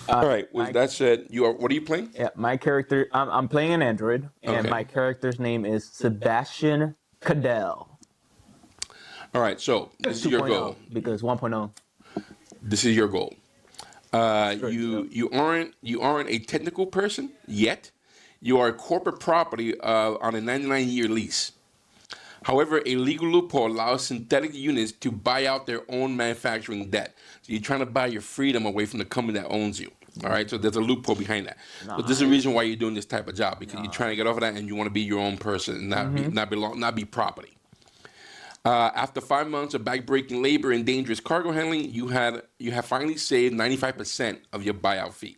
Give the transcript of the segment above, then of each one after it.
All right. With that said, what are you playing? Yeah, my character. I'm playing an android, and my character's name is Sebastian Cadell. All right. So this is your goal. Because 1.0. This is your goal. You aren't a technical person yet. You are a corporate property on a 99-year lease. However, a legal loophole allows synthetic units to buy out their own manufacturing debt. So you're trying to buy your freedom away from the company that owns you. All right, so there's a loophole behind that. So this is the reason why you're doing this type of job, because you're trying to get off of that and you want to be your own person and not be property. After 5 months of backbreaking labor and dangerous cargo handling, you have finally saved 95% of your buyout fee.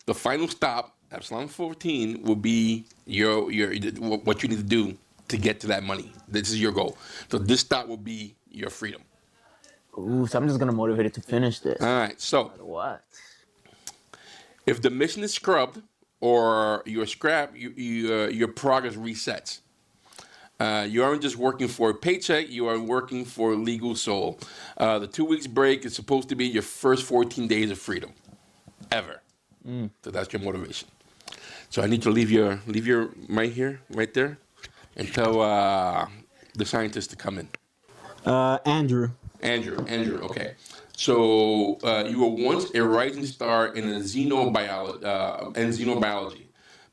The final stop, Ypsilon 14, will be what you need to do to get to that money. This is your goal. So this stop will be your freedom. Ooh, so I'm just gonna motivate it to finish this. All right. So what? If the mission is scrubbed or you're scrapped, your progress resets. You aren't just working for a paycheck, you are working for a legal soul. The 2 weeks break is supposed to be your first 14 days of freedom, ever. So that's your motivation. So I need to leave your right there, and tell the scientists to come in. Andrew. Andrew, okay. So you were once a rising star in xenobiology.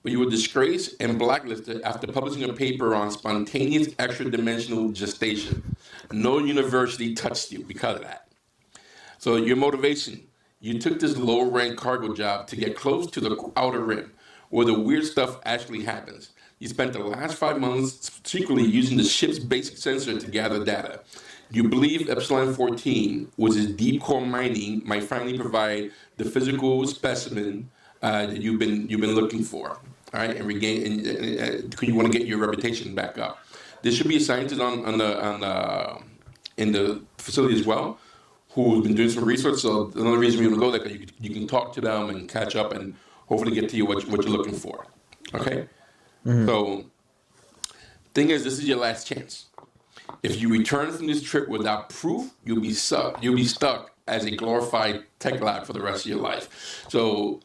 But you were disgraced and blacklisted after publishing a paper on spontaneous extra-dimensional gestation. No university touched you because of that. So your motivation, you took this low-rank cargo job to get close to the outer rim, where the weird stuff actually happens. You spent the last 5 months secretly using the ship's basic sensor to gather data. You believe Ypsilon 14, with its deep core mining, might finally provide the physical specimen that you've been looking for. All right, and regain, because you want to get your reputation back up. There should be a scientist in the facility as well, who's been doing some research. So another reason we want to go there, because you can talk to them and catch up and hopefully get to you what you're looking for. Okay. So, thing is, this is your last chance. If you return from this trip without proof, you'll be stuck as a glorified tech lab for the rest of your life. So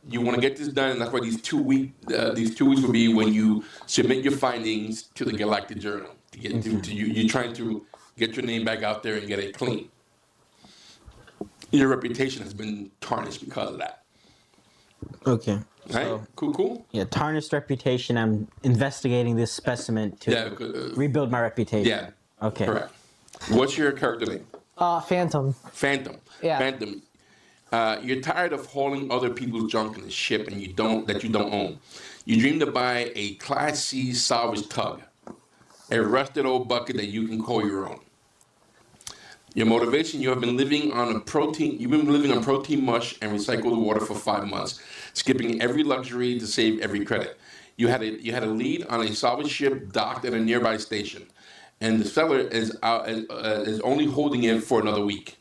you want to get this done, and that's why these 2 weeks will be when you submit your findings to the Galactic Journal. You're trying to get your name back out there and get it clean. Your reputation has been tarnished because of that. Okay. Right? So, cool? Yeah, tarnished reputation. I'm investigating this specimen to rebuild my reputation. Yeah. Okay. Correct. What's your character name? Phantom. Yeah. Phantom. You're tired of hauling other people's junk in the ship and you don't own. You dream to buy a Class C salvage tug, a rusted old bucket that you can call your own. Your motivation: you've been living on protein mush and recycled water for 5 months, skipping every luxury to save every credit. You had a lead on a salvage ship docked at a nearby station, and the seller is only holding it for another week.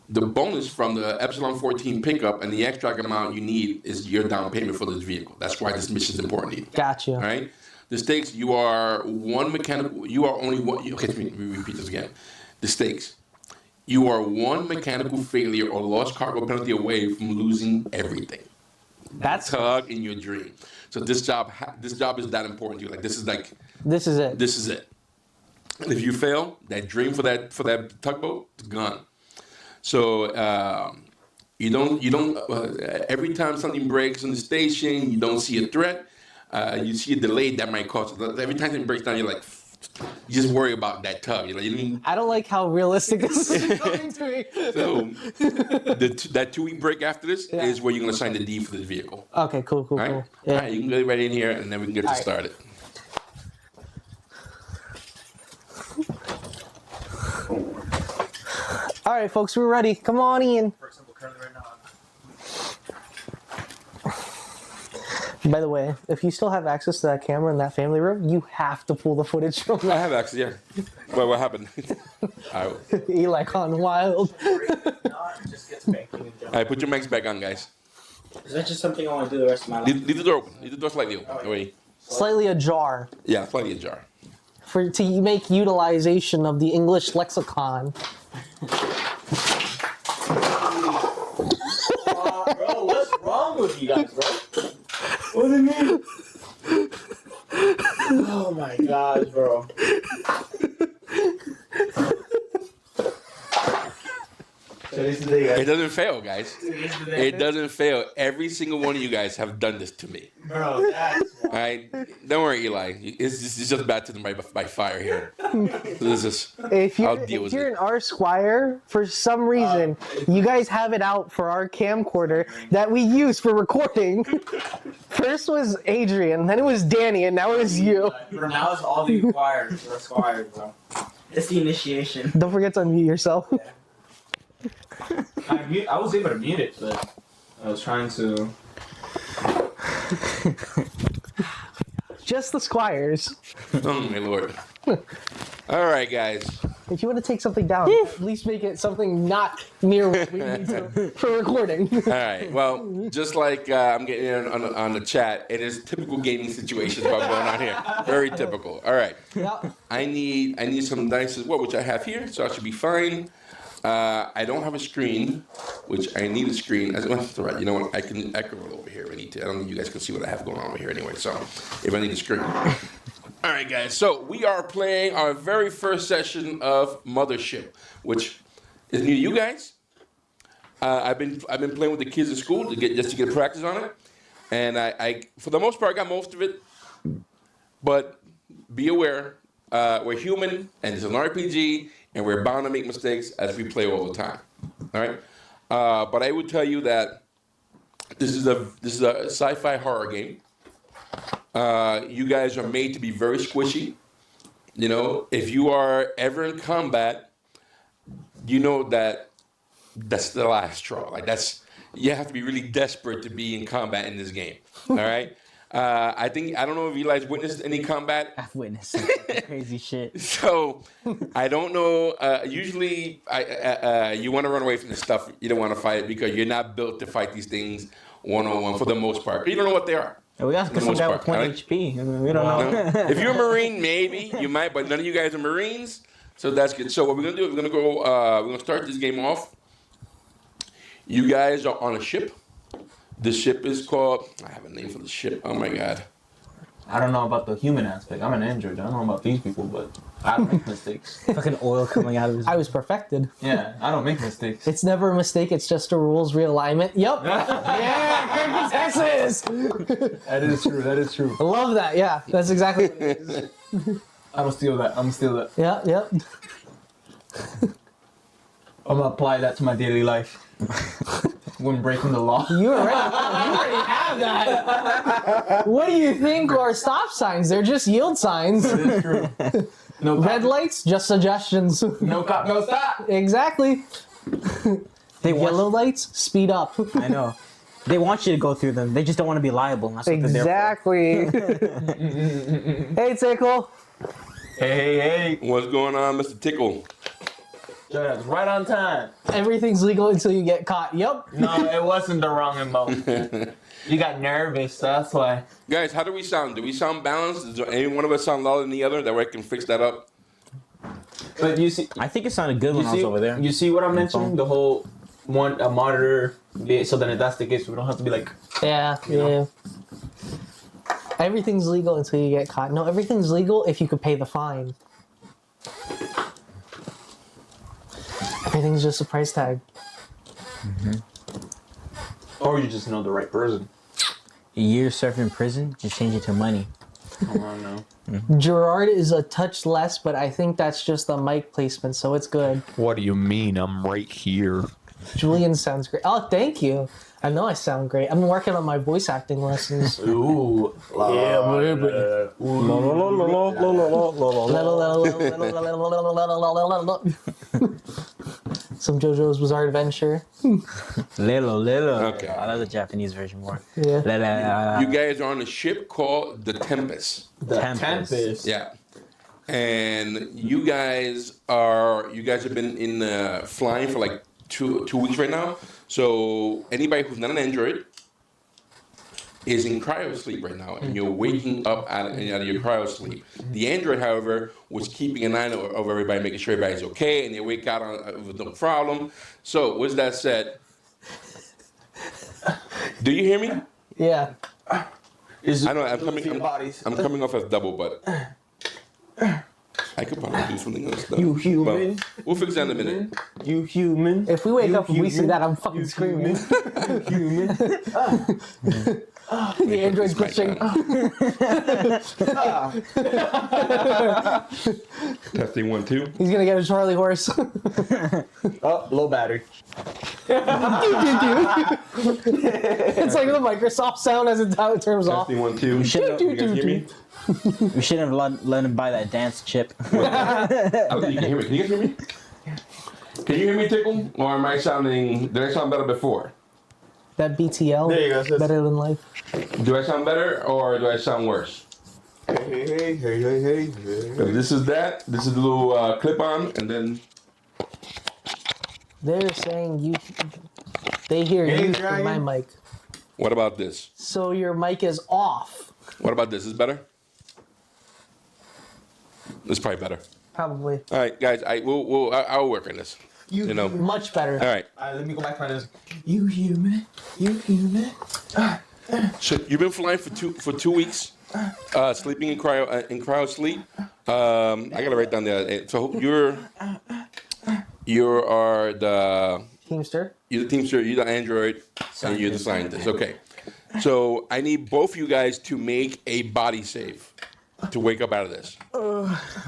The bonus from the Ypsilon 14 pickup and the extra amount you need is your down payment for this vehicle. That's why this mission is important to you. Gotcha. All right? The stakes: you are only one. Okay, let me repeat this again. The stakes: you are one mechanical failure or lost cargo penalty away from losing everything. That's tug in your dream. So this job is that important to you. Like this is it. This is it. And if you fail, that dream for that tugboat is gone. So you don't. Every time something breaks on the station, you don't see a threat. You see a delay that might cause. Every time it breaks down, you're like, you just worry about that tug. I don't like how realistic this is becoming to me. So that 2 week break after this is where you're gonna sign the deed for this vehicle. Okay, cool. All right? Yeah. All right, you can go right in here, and then we can get you started. All right, folks, we're ready. Come on in. By the way, if you still have access to that camera in that family room, you have to pull the footage from that. I have access, yeah. Well, what happened? Eli gone wild. All right, put your mics back on, guys. Is that just something I want to do the rest of my life? Leave the door open. Leave the door slightly open. Wait. Slightly ajar. Yeah, slightly ajar. To make utilization of the English lexicon. Bro, what you guys, bro. What do you mean? Oh my gosh, bro. Today's the day, It guys. doesn't fail, guys. Today's the day. It doesn't fail. Every single one of you guys have done this to me. Bro, that's All right, don't worry, Eli. It's just baptism by fire here. So this is. If you're, I'll deal if with you're it. an R Squire, for some reason, you guys have it out for our camcorder that we use for recording. First was Adrian, then it was Danny, and now it's you. Bro, now it's all the required, bro. It's the initiation. Don't forget to unmute yourself. I was able to mute it, but I was trying to. Just the Squires. Oh my lord. All right, guys. If you want to take something down, at least make it something not near what we need to, for recording. All right. Well, just like I'm getting in on the chat, it is typical gaming situations what going on here. Very typical. All right. Yeah. I need some dice as well, which I have here, so I should be fine. I don't have a screen, which I need a screen. That's all right. You know what? I can echo it over here if I need to. I don't think you guys can see what I have going on over here anyway. So if I need a screen. All right, guys. So we are playing our very first session of Mothership, which is new to you guys. I've been playing with the kids at school to get practice on it, and I for the most part got most of it. But be aware, we're human, and it's an RPG, and we're bound to make mistakes as we play all the time. All right. But I would tell you that this is a sci-fi horror game. You guys are made to be very squishy. You know, if you are ever in combat, you know that's the last straw. Like you have to be really desperate to be in combat in this game. All right. I don't know if Eli's witnessed any combat. I've witnessed some crazy shit. So I don't know. Usually, you want to run away from this stuff. You don't want to fight it because you're not built to fight these things one-on-one for the most part. You don't know what they are. Yeah, we got For the some most guy part, with 20 right? HP. I mean, we don't know. If you're a Marine, maybe you might, but none of you guys are Marines, so that's good. So what we're gonna do is we're gonna start this game off. You guys are on a ship. The ship is called. I have a name for the ship. Oh my god. I don't know about the human aspect. I'm an android. I don't know about these people, but I don't make mistakes. Fucking oil coming out of his. I was perfected. Yeah, I don't make mistakes. It's never a mistake, it's just a rules realignment. Yep. Yeah, Texas! That is true. That is true. I love that, yeah. That's exactly what it is. I'm gonna steal that. I'm gonna steal that. Yeah, yep. I'm gonna apply that to my daily life. When breaking the law. You already have that. What do you think are stop signs? They're just yield signs. That is true. No Red lights, just suggestions. No cop, no stop. Exactly. They want. Yellow lights, speed up. I know. They want you to go through them. They just don't want to be liable. And that's what they're there for. Exactly. Hey, Tickle. Hey. What's going on, Mr. Tickle? That's right on time. Everything's legal until you get caught. Yep. No, it wasn't the wrong emotion. You got nervous, that's why. Guys, how do we sound? Do we sound balanced? Does any one of us sound louder than the other? That way I can fix that up. But you see, I think it sounded good when I was over there. You see what I'm mentioning? The whole a monitor. So then if that's the case, we don't have to be like. Yeah. Everything's legal until you get caught. No, everything's legal if you could pay the fine. Everything's just a price tag. Mm-hmm. Or you just know the right person. A year served in prison, just change it to money. Come on now. Gerard is a touch less, but I think that's just the mic placement, so it's good. What do you mean? I'm right here. Julien sounds great. Oh, thank you. I know I sound great. I'm working on my voice acting lessons. Ooh. Some JoJo's Bizarre Adventure. Lilo. Okay. I love the Japanese version more. Yeah. You guys are on a ship called the Tempest. The Tempest. Yeah. And you guys have been in flying for like two weeks right now. So anybody who's not an android is in cryo sleep right now, and you're waking up out of your cryo sleep. The android, however, was keeping an eye over everybody, making sure everybody's okay, and they wake out with no problem. So, with that said, do you hear me? Yeah. I know I'm coming off as double, but I could probably do something else. Though. You human. But we'll fix that in a minute. You human. If we wake up and we see that, I'm fucking screaming. Human. The android's glitching. Testing 1, 2. He's gonna get a Charlie horse. Oh, low battery. It's like the Microsoft sound as it turns off. Testing 1, 2. You guys hear me? We shouldn't have let him buy that dance chip. You can hear me. Can you guys hear me? Can you hear me, Tickle? Or am I sounding? Did I sound better before? That BTL. There you go. Better than life. Do I sound better or do I sound worse? Hey. So this is that. This is the little clip on, and then. They're saying you. They hear you through my mic. What about this? So your mic is off. What about this? Is better? This is probably better. Probably. All right, guys. I'll work on this. You know. Much better. All right. Let me go back to my desk. You human. So you've been flying for 2 weeks, sleeping in cryo sleep. I gotta write down there. So you are the Teamster. you're the teamster. You're the android, and you're the scientist. Okay. So I need both of you guys to make a body save to wake up out of this.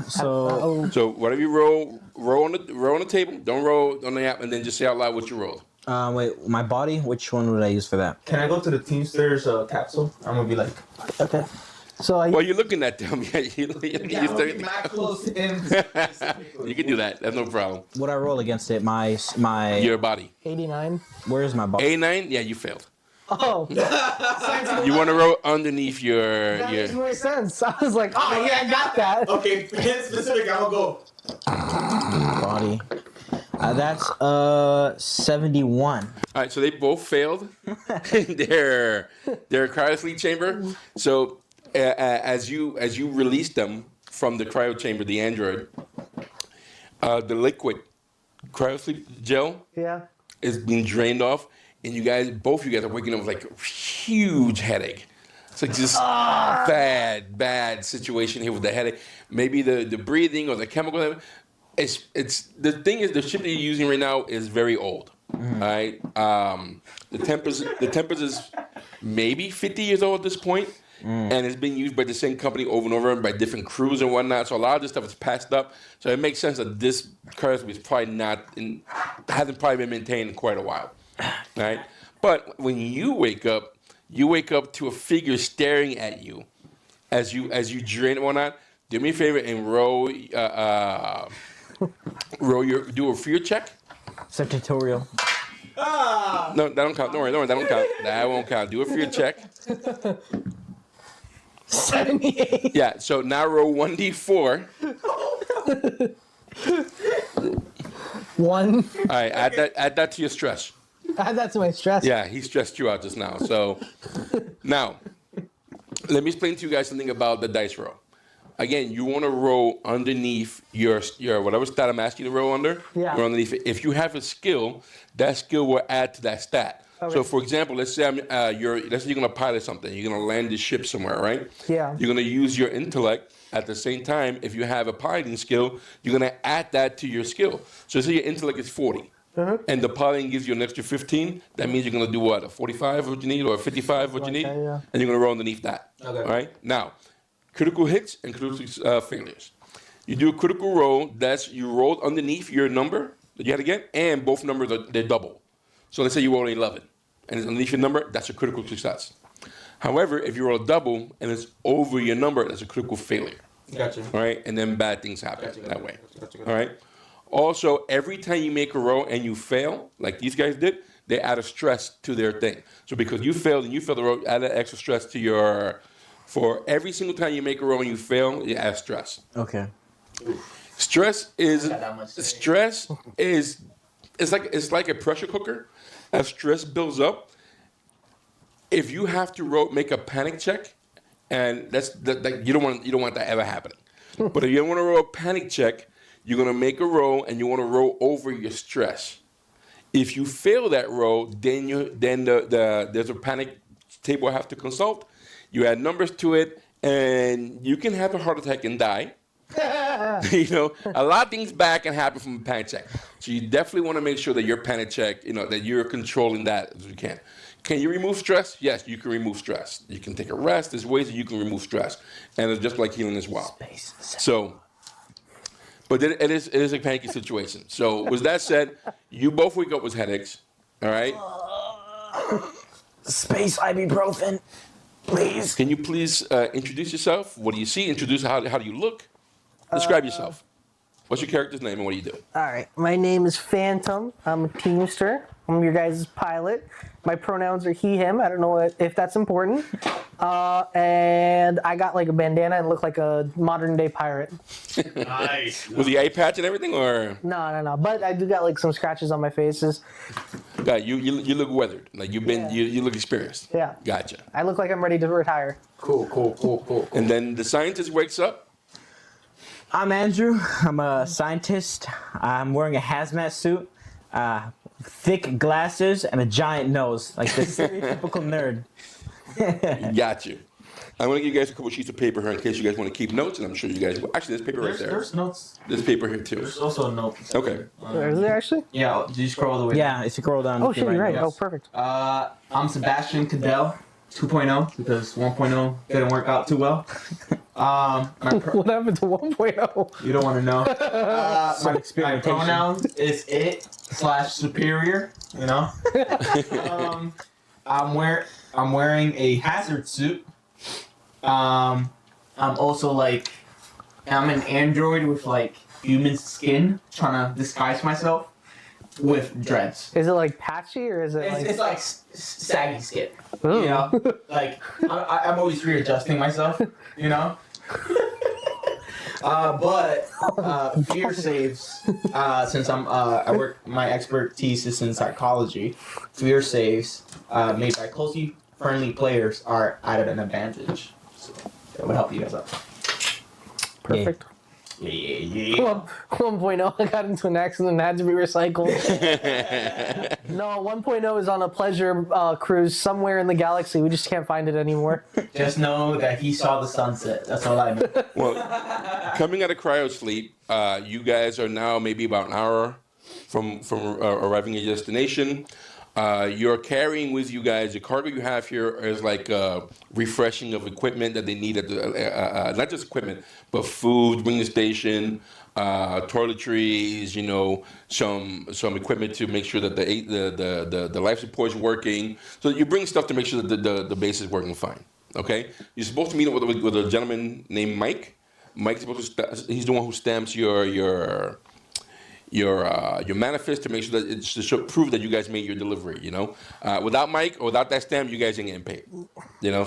So whatever you roll on the table. Don't roll on the app, and then just say out loud what you rolled. Wait, my body? Which one would I use for that? Can I go to the Teamsters capsule? I'm gonna be like, Okay. So Well, you're looking at them. You close in. can do that. That's no problem. What I roll against it? My Your body. 89. Where is my body? A9. Yeah, you failed. Oh, You want to roll underneath your. that makes more sense. I was like, oh yeah, I got that. Okay, get specific. I'm gonna go. Body. That's 71. All right, so they both failed their cryo sleep chamber. So as you release them from the cryo chamber, the android, the liquid cryo sleep gel Yeah. is being drained off, and both of you guys are waking up with like a huge headache. It's like just bad situation here with the headache. Maybe the breathing or the chemical. It's the thing is the ship that you're using right now is very old. All right. The Tempest is maybe 50 years old at this point, and it's been used by the same company over and over by different crews and whatnot. So a lot of this stuff is passed up. So it makes sense that this curse was probably hasn't probably been maintained in quite a while. Right? But when you wake up to a figure staring at you as you drain and whatnot. Do me a favor and do a fear check. Tutorial. No, that don't count. Don't worry, that don't count. That won't count. Do a fear check. 78. Yeah, so now roll 1d4. 1. All right, add that to your stress. Add that to my stress. Yeah, he stressed you out just now. So now, let me explain to you guys something about the dice roll. Again, you want to roll underneath your whatever stat I'm asking you to roll under. Yeah. Roll underneath it. If you have a skill, that skill will add to that stat. Okay. So, for example, let's say you're going to pilot something. You're going to land the ship somewhere, right? Yeah. You're going to use your intellect. At the same time, if you have a piloting skill, you're going to add that to your skill. So, say your intellect is 40. And the piloting gives you an extra 15. That means you're going to do what? A 45 what you need or a 55 what you need? yeah. And you're going to roll underneath that. Okay. All right? Now, critical hits and critical failures. You do a critical roll. You rolled underneath your number that you had to get, and both numbers they're double. So let's say you roll 11, and it's underneath your number. That's a critical success. However, if you roll a double and it's over your number, that's a critical failure. Gotcha. All right, and then bad things happen that way. All right. Also, every time you make a roll and you fail, like these guys did, they add a stress to their thing. So because you failed the roll, add that extra stress to your. For every single time you make a roll and you fail, you add stress. Okay. Stress is it's like a pressure cooker. As stress builds up, if you have to make a panic check, and you don't want that ever happening. But if you want to roll a panic check, you're gonna make a roll and you want to roll over your stress. If you fail that roll, then there's a panic table I have to consult. You add numbers to it, and you can have a heart attack and die. A lot of things bad can happen from a panic check. So you definitely want to make sure that your panic check, that you're controlling that as you can. Can you remove stress? Yes, you can remove stress. You can take a rest. There's ways that you can remove stress, and it's just like healing as well. So, but it is a panicky situation. So with that said, you both wake up with headaches. All right. Space ibuprofen, please. Can you please introduce yourself? What do you see? Introduce how do you look? Describe yourself. What's your character's name and what do you do? All right, my name is Phantom. I'm a Teamster. I'm your guys' pilot. My pronouns are he, him. I don't know if that's important. And I got like a bandana and look like a modern day pirate. Nice. With the eye patch and everything, or? No. But I do got like some scratches on my faces. God, you look weathered. Like you've been, you look experienced. Yeah. Gotcha. I look like I'm ready to retire. Cool. And then the scientist wakes up. I'm Andrew. I'm a scientist. I'm wearing a hazmat suit, thick glasses, and a giant nose, like the stereotypical nerd. Got you. I'm going to give you guys a couple sheets of paper here in case you guys want to keep notes, and I'm sure you guys will. Actually, there's paper right there. There's notes. There's paper here, too. There's also a note. Okay. Is it actually? Yeah, did you scroll all the way Yeah, if you scroll down. Oh, shit, you're right. yes. Oh, perfect. I'm Sebastian Cadell, 2.0, because 1.0 didn't work out too well. What happened to 1.0? You don't want to know. My pronoun is it/superior. I'm wearing a hazard suit. I'm also I'm an android with human skin, trying to disguise myself with dreads. Is it like patchy or is it It's like saggy skin. Ooh. I'm always readjusting myself, but fear saves, since I work, my expertise is in psychology. Fear saves made by closely friendly players are at an advantage. So that would help you guys out. perfect? Yeah. 1.0, I got into an accident and had to be recycled. No, 1.0 is on a pleasure cruise somewhere in the galaxy. We just can't find it anymore. Just know that he saw the sunset. That's all I know. Well, coming out of cryo sleep, you guys are now maybe about an hour from arriving at your destination. You're carrying with you guys, the cargo you have here is refreshing of equipment that they need at the, not just equipment, but food, bring the station, toiletries, some equipment to make sure that the life support is working. So you bring stuff to make sure that the base is working fine. Okay? You're supposed to meet up with a gentleman named Mike. Mike's supposed to, he's the one who stamps your manifest to make sure that it's to prove that you guys made your delivery. Without Mike or without that stamp, you guys ain't getting paid.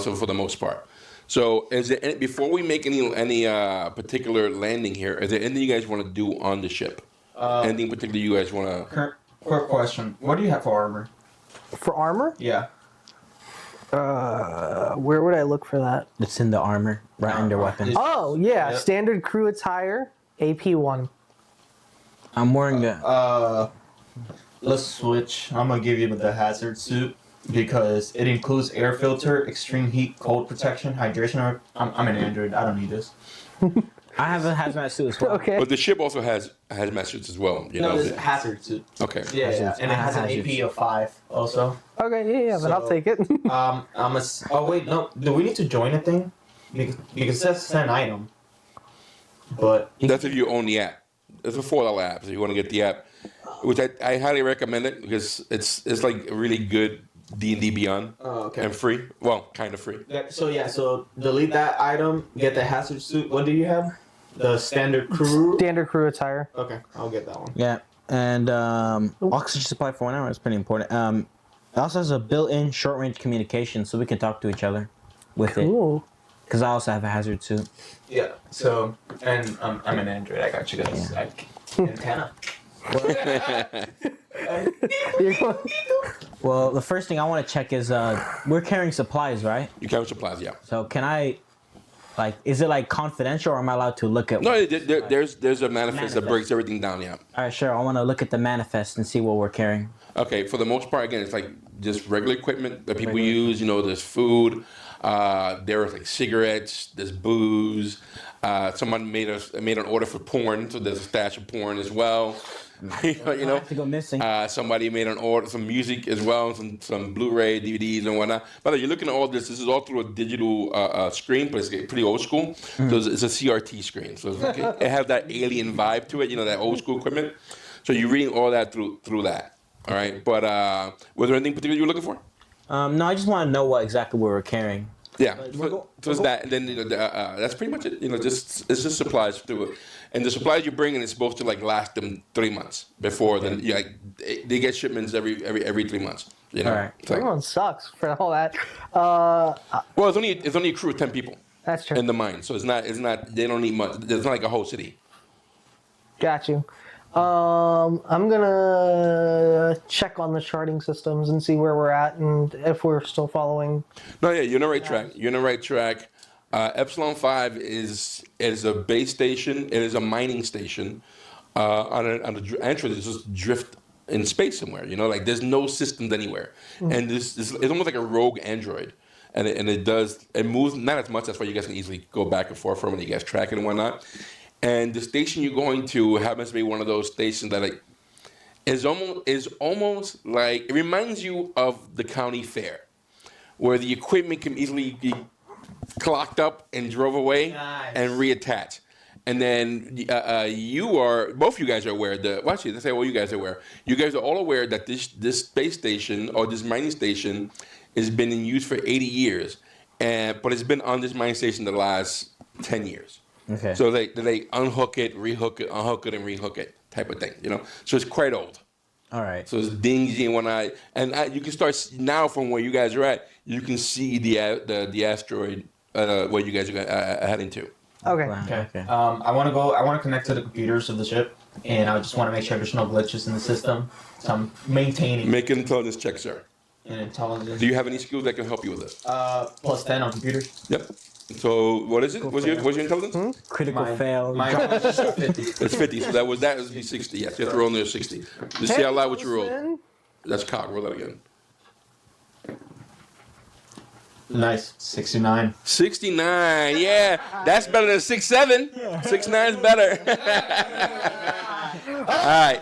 So for the most part. So is there before we make any particular landing here, is there anything you guys want to do on the ship? Anything particular you guys want to? Quick question. What do you have for armor? For armor? Yeah. Where would I look for that? It's in the armor, right under weapons. Oh, yeah. Yep. Standard crew attire, AP1. I'm wearing a. Let's switch. I'm gonna give you the hazard suit because it includes air filter, extreme heat, cold protection, hydration. I'm an android. I don't need this. I have a hazmat suit as well. Okay. But the ship also has messages as well. No, this is hazard suit. Okay. Yeah, and it has an AP of 5 also. Okay, yeah, then I'll So- take it. Oh wait, no. Do we need to join a thing? Because it says send item. But That's if you own the app. It's a $4 app, so you want to get the app, which I highly recommend it because it's like really good D&D Beyond and free. Well, kind of free. so delete that item. Get the hazard suit. What do you have? The standard crew. Standard crew attire. Okay, I'll get that one. Yeah, and oxygen supply for 1 hour is pretty important. It also has a built-in short-range communication, so we can talk to each other with it. Ooh. Because I also have a hazard suit. Yeah. So, and I'm an android. I got you guys. Antenna. Well, the first thing I want to check is we're carrying supplies, right? You carry supplies, yeah. So can I, is it confidential, or am I allowed to look at? No, there's a manifest that breaks everything down, yeah. All right, sure. I want to look at the manifest and see what we're carrying. Okay, for the most part, again, it's like just regular equipment that people use. You know, there's food. There's like cigarettes. There's booze. Someone made an order for porn, so there's a stash of porn as well. you know, Have to go missing. somebody made an order, some music as well, some Blu-ray, DVDs, and whatnot. By the way, you're looking at all this. This is all through a digital screen, but it's pretty old school. So it's a CRT screen, so it's like, it has that alien vibe to it. You know, that old school equipment. So you're reading all that through that. All right, but was there anything particular you were looking for? No, I just want to know what exactly we were carrying. Yeah, so it's that, and then that's pretty much it. You know, it's just supplies to it, and the supplies you're bringing is supposed to like last them 3 months before. Then they get shipments every 3 months. You know, All right. it's like, Everyone sucks for all that. well, it's only a crew of 10 people That's true. in the mine, so it's not they don't need much. It's not like a whole city. Got you. I'm gonna check on the charting systems and see where we're at and if we're still following. No, yeah, you're on the right track. You're on the right track. Epsilon 5 is a base station. It is a mining station. On the entrance, it's just drift in space somewhere. You know, like there's no systems anywhere, and this it's almost like a rogue android, and it moves not as much. That's why you guys can easily go back and forth from it. You guys track it and whatnot. And the station you're going to happens to be one of those stations that like is almost like it reminds you of the county fair, where the equipment can easily be clocked up and drove away and reattached. And then both of you guys are aware that. Well, actually, let's say all you guys are aware. You guys are all aware that this space station or this mining station has been in use for 80 years, but it's been on this mining station the last 10 years. Okay. So they unhook it, rehook it, unhook it, and rehook it type of thing, you know. So it's quite old. All right. So it's dingy and whatnot. And you can start now from where you guys are at. You can see the asteroid where you guys are heading to. Okay. Okay. I want to connect to the computers of the ship, and I just want to make sure there's no glitches in the system. So I'm maintaining Make an intelligence check, sir. an intelligence. Do you have any skills that can help you with it? Plus 10 on computers. Yep. So what is it? What's your intelligence? Critical fail. My intelligence is 50. It's 50. So that would be 60. Yes, you have to roll near 60. Just see how loud what you rolled. That's cock. Roll that again. Nice. 69. 69. Yeah, that's better than 6'7". 6'9" is better. All right.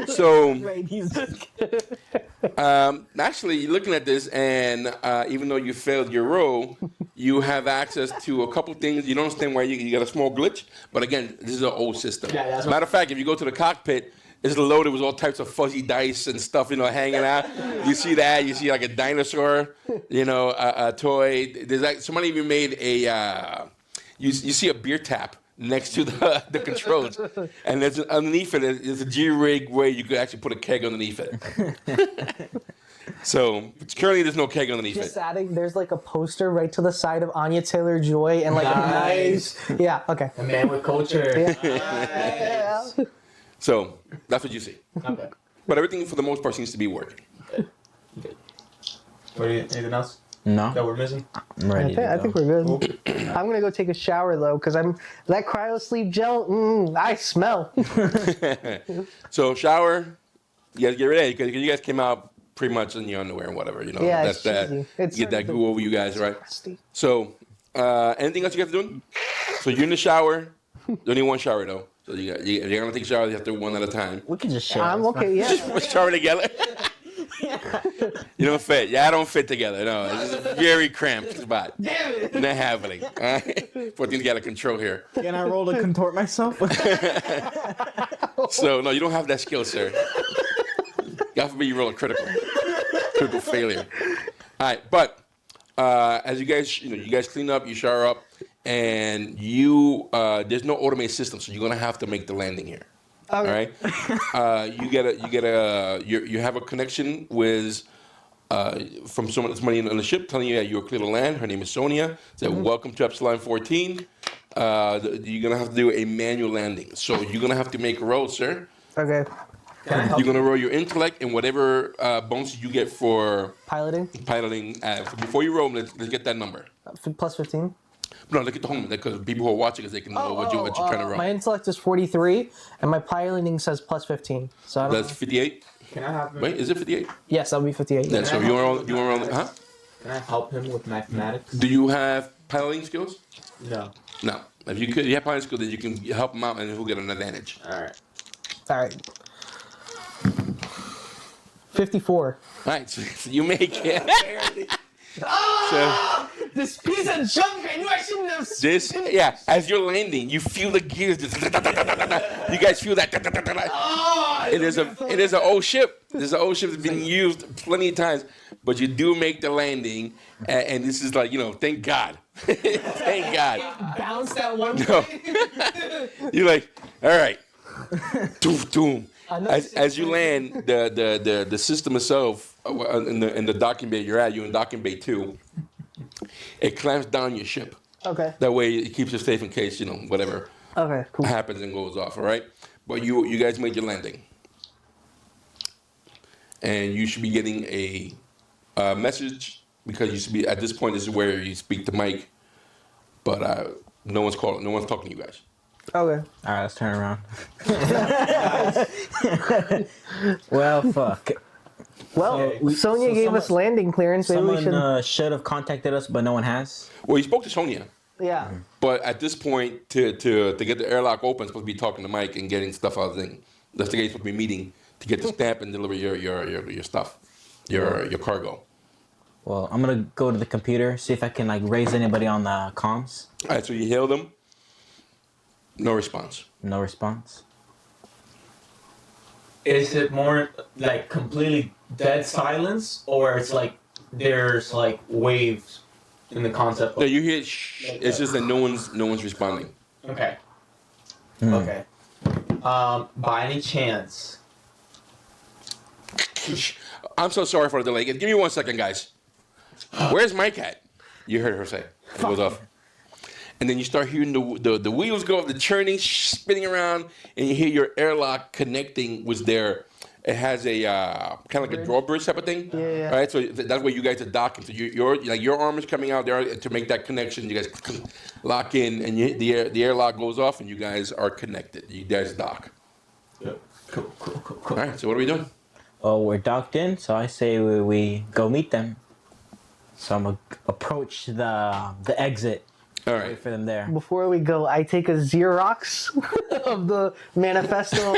So actually, looking at this, and even though you failed your roll, you have access to a couple things. You don't understand why you got a small glitch, but again, this is an old system. Yeah, that's Matter of fact, if you go to the cockpit, it's loaded with all types of fuzzy dice and stuff, you know, hanging out. You see that? You see like a dinosaur, you know, a toy. There's like somebody even made a. You see a beer tap next to the controls, and there's underneath it is a G-rig where you could actually put a keg underneath it. So currently there's no keg underneath Just it. adding, there's like a poster right to the side of Anya Taylor-Joy and like a nice. Yeah. Okay. A man with culture. Yeah. So that's what you see. Okay. But everything for the most part seems to be working. Anything else No. that we're missing? I'm ready. I think we're good. I'm gonna go take a shower though, cause that cryo sleep gel. I smell. So shower, you guys get ready because you guys came out pretty much in your underwear and whatever, you know. Yeah, That's it's that. cheesy. It's Get that goo over you guys, right? Nasty. So, anything else you guys doing? So you're in the shower. You only need one shower though. So you're gonna take a shower. You have to one at a time. We can just share. I'm okay. Yeah. We're shower together. You don't fit. Yeah, I don't fit together. No, it's a very cramped spot. Damn it. Not happening. All right? 14's got to control here. Can I roll to contort myself? So, no, you don't have that skill, sir. God forbid you roll a critical failure. All right, but as you guys clean up, you shower up, and there's no automated system, so you're gonna have to make the landing here. All right. You have a connection with from somebody on the ship telling you that you're clear to land. Her name is Sonia. Said, "Welcome to Ypsilon 14." You're gonna have to do a manual landing, so you're gonna have to make a roll, sir. Okay. You're gonna roll your intellect and whatever bonuses you get for Piloting. piloting. So before you roll, let's get that number. Plus 15. No, look at the home because people who are watching us, they can know what you're trying to roll. My intellect is 43, and my piloting says plus 15. So I don't That's know. 58. Can I have him? Wait, is it 58? Yes, that'll be 58. Yeah. So you want to roll? Huh? Can I help him with mathematics? Do you have piloting skills? No. No. If you have piloting skills, then you can help him out, and he'll get an advantage. All right. All right. 54. All right. So you make it. So This piece of junk, I knew I shouldn't have. this, yeah. As you're landing, you feel the gears. Just, you guys feel that. It is an old ship. There's an old ship that's been used plenty of times, but you do make the landing, and this is like, thank God. Thank God. Bounce that one. No. You're like, all right. Doom, doom. As you land, the system itself in the docking bay you're in docking bay 2, it clamps down your ship. Okay. That way it keeps you safe in case whatever Okay. Cool. happens and goes off. All right, but you guys made your landing, and you should be getting a message because you should be at this point. This is where you speak to Mike, but no one's calling. No one's talking to you guys. Okay. All right, let's turn around. Well, fuck. Well, Sonia gave us landing clearance. Maybe we should. Someone should have contacted us, but no one has. Well, you spoke to Sonia, Yeah. but at this point, to get the airlock open, supposed to be talking to Mike and getting stuff out of the thing. That's the guy you're supposed to be meeting to get the stamp and deliver your stuff, your cargo. Well, I'm gonna go to the computer, see if I can raise anybody on the comms. All right, so you hail them. No response. No response. Is it more completely dead silence, or it's there's waves in the concept? No, you hear. Shh. It's just that no one's responding. Okay. Okay. By any chance? I'm so sorry for the delay. Give me 1 second, guys. Where's Mike at? You heard her say. It goes off. And then you start hearing the wheels go up, the churning, spinning around, and you hear your airlock connecting with their. It has a kind of like a drawbridge type of thing. Yeah. Right. So that's where you guys are docking. So your arm is coming out there to make that connection. You guys lock in, and the airlock goes off, and you guys are connected. You guys dock. Yep. Cool. All right. So what are we doing? Oh, we're docked in, so I say we go meet them. So I'm gonna approach the exit. All Wait right. for them there. Before we go, I take a Xerox of the manifesto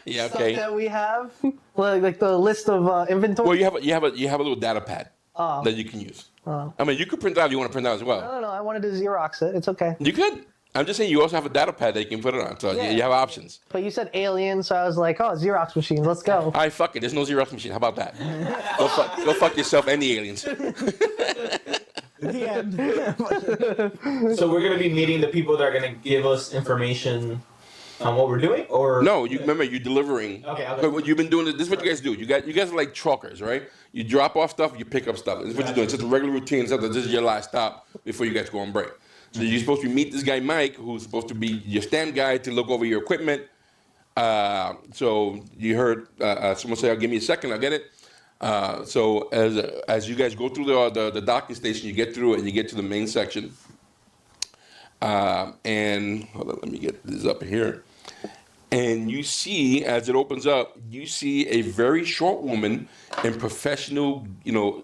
Yeah. stuff Okay. that we have, like the list of inventory. Well, you have a little data pad that you can use. I mean, you could print out if you want to print out as well. No, I wanted to Xerox it. It's okay. You could. I'm just saying you also have a data pad that you can put it on. So Yeah. you have options. But you said alien, so I was like, oh, Xerox machines. Let's go. All right, fuck it. There's no Xerox machine. How about that? Go fuck yourself and the aliens. The end. So we're gonna be meeting the people that are gonna give us information on what we're doing, or No, you remember you're delivering. Okay. But what you've been doing, this is what you guys do. You guys are like truckers, right? You drop off stuff, you pick up stuff. This is what you're doing. It's just a regular routine. So this is your last stop before you guys go on break. So you're supposed to meet this guy Mike, who's supposed to be your stamp guy to look over your equipment. So you heard someone say, "I'll give me a second, I'll get it." So as you guys go through the docking station, you get through it and you get to the main section. And hold on, let me get this up here. And you see, as it opens up, you see a very short woman in professional,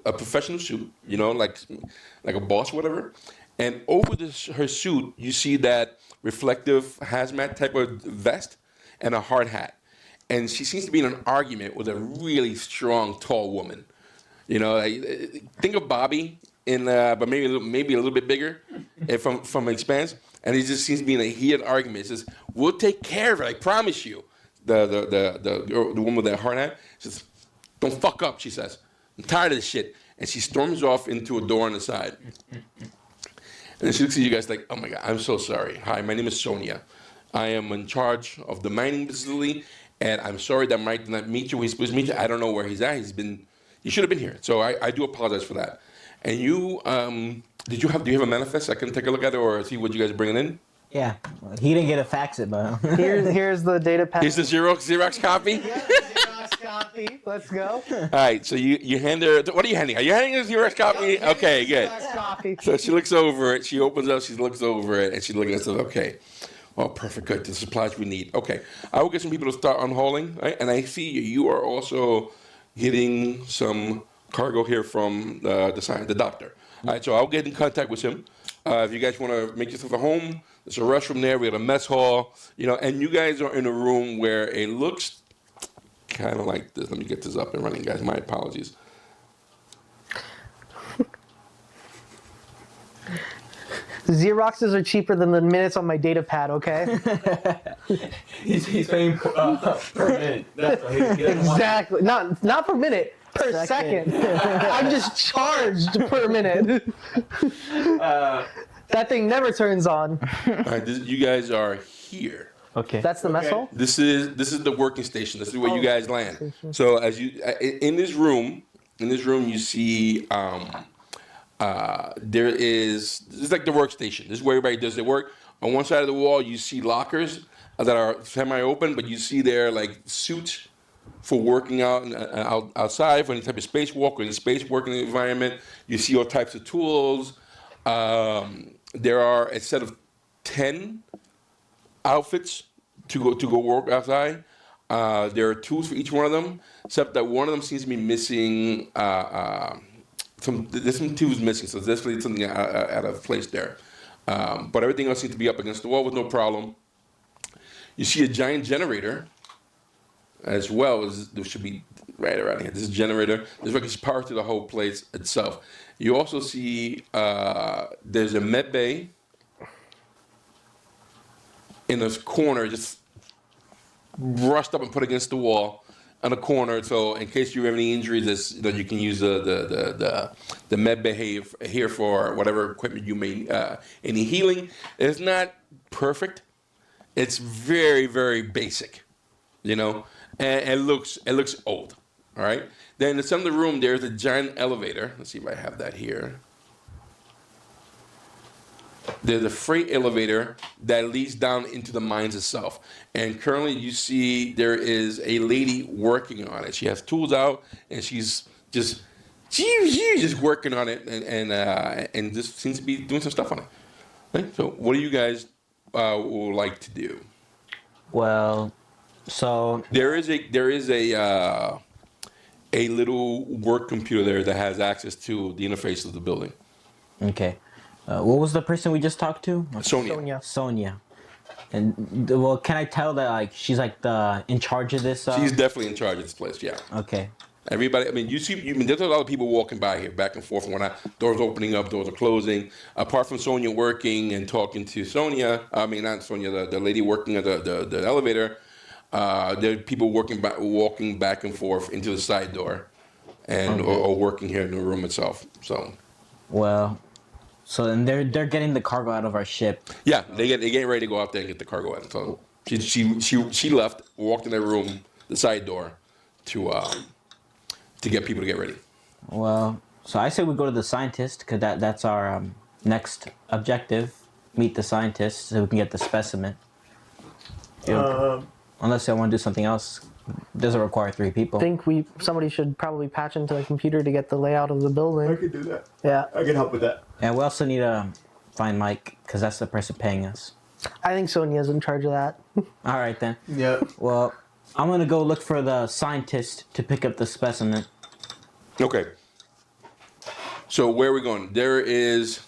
a professional suit, like a boss, whatever. And over her suit, you see that reflective hazmat type of vest and a hard hat. And she seems to be in an argument with a really strong, tall woman. Think of Bobby, but maybe a little bit bigger from Expanse. And he just seems to be in a heated argument. He says, "We'll take care of it, I promise you." The woman with that hard hat says, "Don't fuck up," she says. "I'm tired of this shit." And she storms off into a door on the side. And she looks at you guys like, "Oh my God, I'm so sorry. Hi, my name is Sonia. I am in charge of the mining facility, and I'm sorry that Mike did not meet you. He's supposed to meet you. I don't know where he's at. He should have been here. So I do apologize for that." And you, do you have a manifest? I can take a look at it or see what you guys are bringing in. Yeah, he didn't get to fax it, but Here's the data pad. Here's the Xerox copy. Xerox copy. Let's go. All right, so you hand her. What are you handing her? Are you handing her the Xerox copy? Okay, good. Copy. So she looks over it. She opens up. She looks over it, and she's looking at stuff. Okay. Oh, perfect. Good. The supplies we need. Okay. I will get some people to start unhauling. Right? And I see you are also getting some cargo here from the doctor. All right. So I'll get in contact with him. If you guys want to make yourself at home, there's a restroom there. We got a mess hall. And you guys are in a room where it looks kind of like this. Let me get this up and running, guys. My apologies. Xeroxes are cheaper than the minutes on my data pad, okay? He's paying per minute. That's what he doesn't want. Exactly. Not per minute, per second. I'm just charged per minute. That thing never turns on. All right. You guys are here. Okay. That's the mess hall? This is the working station. This is where you guys land. So as you in this room, you see it's like the workstation. This is where everybody does their work. On one side of the wall, you see lockers that are semi-open, but you see there like suits for working outside for any type of spacewalk or any space working environment. You see all types of tools. There are a set of 10 outfits to go work outside. There are tools for each one of them, except that one of them seems to be missing. There's some tools missing, so there's definitely something out of place there. But everything else seems to be up against the wall with no problem. You see a giant generator, as well as there should be right around here. This is a generator. There's like power to the whole place itself. You also see there's a med bay in this corner, just rushed up and put against the wall on the corner. So in case you have any injuries, you can use the med bay here for whatever equipment you may any healing. It's not perfect. It's very, very basic, and it looks old. All right. Then in the center of the room, there's a giant elevator. Let's see if I have that here. There's a freight elevator that leads down into the mines itself. And currently you see there is a lady working on it. She has tools out and she's just working on it and just seems to be doing some stuff on it. Right? So what do you guys would like to do? Well, so There is a little work computer there that has access to the interface of the building. okay. What was the person we just talked to? Sonia. Sonia. And well, can I tell that she's in charge of this? She's definitely in charge of this place, yeah. Okay. Everybody, I mean, there's a lot of people walking by here, back and forth, and whatnot. Doors opening up, doors are closing. Apart from Sonia working and talking to Sonia, not Sonia, the lady working at the elevator, there are people walking back and forth into the side door, and or working here in the room itself. So. Well. So then they're getting the cargo out of our ship. Yeah, they're getting ready to go out there and get the cargo out. So she left, walked in the room, the side door, to get people to get ready. Well, so I say we go to the scientist because that's our next objective. Meet the scientist so we can get the specimen. Unless I want to do something else. Doesn't require 3 people. I think somebody should probably patch into the computer to get the layout of the building. I could do that. Yeah. I can help with that. And we also need to find Mike because that's the person paying us. I think Sonia's in charge of that. All right then. Yeah. Well, I'm gonna go look for the scientist to pick up the specimen. Okay. So where are we going? There is.